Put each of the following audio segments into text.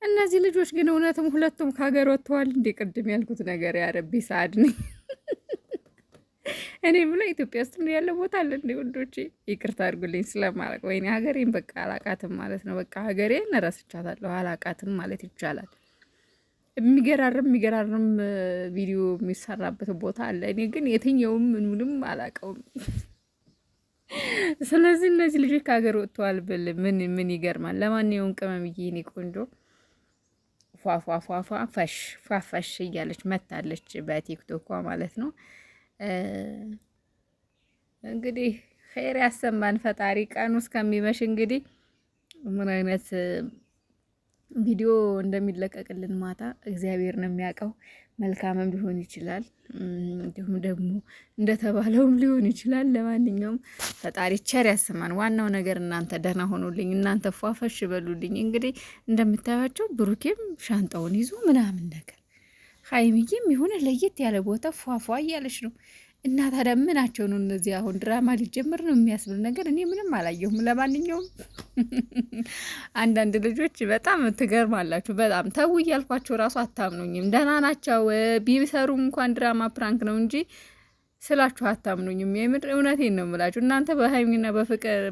እነዚህ ልጆች ግን እውነትም ሁለቱም ከሀገር ወጥተዋል እንዴ? ቅድም ያልኩት ነገር ያረቢ ሰዓድ ነኝ እኔ ብሎ ኢትዮጵያ ውስጥ ያለ ቦታ አለ እንዴ? ወንዶቼ ይቅርታ አድርጉልኝ ስለማላውቅ፣ ወይኔ ሀገሬን በቃ አላቃትም ማለት ነው። በቃ ሀገሬን ረስቻታለሁ፣ አላቃትም ማለት ይቻላል። የሚገራርም ቪዲዮ የሚሰራበት ቦታ አለ። እኔ ግን የትኛውም ምንም አላውቀውም። ስለዚህ እነዚህ ልጆች ከሀገር ወጥተዋል ብል ምን ይገርማል? ለማንኛውም ቅመምዬ እኔ ቆንጆ ፏፏፏፏ ፏፈሽ እያለች መታለች በቲክቶኳ ማለት ነው። እንግዲህ ኸይር ያሰማን ፈጣሪ። ቀኑ እስከሚመሽ እንግዲህ ምን አይነት ቪዲዮ እንደሚለቀቅልን ማታ እግዚአብሔር ነው የሚያውቀው። መልካምም ሊሆን ይችላል፣ እንዲሁም ደግሞ እንደተባለውም ሊሆን ይችላል። ለማንኛውም ፈጣሪ ቸር ያሰማን። ዋናው ነገር እናንተ ደህና ሆኖልኝ፣ እናንተ ፏፈሽ በሉልኝ። እንግዲህ እንደምታያቸው ብሩኬም ሻንጣውን ይዞ ምናምን ነገር፣ ሀይሚዬም የሆነ ለየት ያለ ቦታ ፏፏ እያለች ነው። እና ታዲያ ምናቸው ነው እነዚህ? አሁን ድራማ ሊጀምር ነው የሚያስብል ነገር እኔ ምንም አላየሁም። ለማንኛውም አንዳንድ ልጆች በጣም ትገርማላችሁ። በጣም ተው እያልኳቸው ራሱ አታምኑኝም። ደህና ናቸው ቢሰሩም እንኳን ድራማ ፕራንክ ነው እንጂ ስላችሁ አታምኑኝም። የምር እውነቴን ነው የምላችሁ። እናንተ በሀይሚና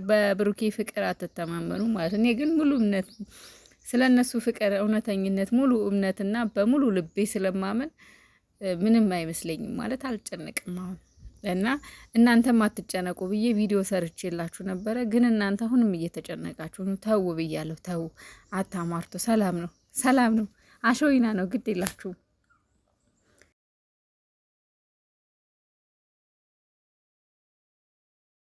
በብሩኬ ፍቅር አትተማመኑ ማለት። እኔ ግን ሙሉ እምነት ስለ እነሱ ፍቅር እውነተኝነት ሙሉ እምነትና በሙሉ ልቤ ስለማመን ምንም አይመስለኝም ማለት አልጨነቅም አሁን። እና እናንተም አትጨነቁ ብዬ ቪዲዮ ሰርቼላችሁ ነበረ፣ ግን እናንተ አሁንም እየተጨነቃችሁ ነው። ተው ብያለሁ፣ ተው አታማርቶ። ሰላም ነው፣ ሰላም ነው። አሾይና ነው፣ ግድ የላችሁም።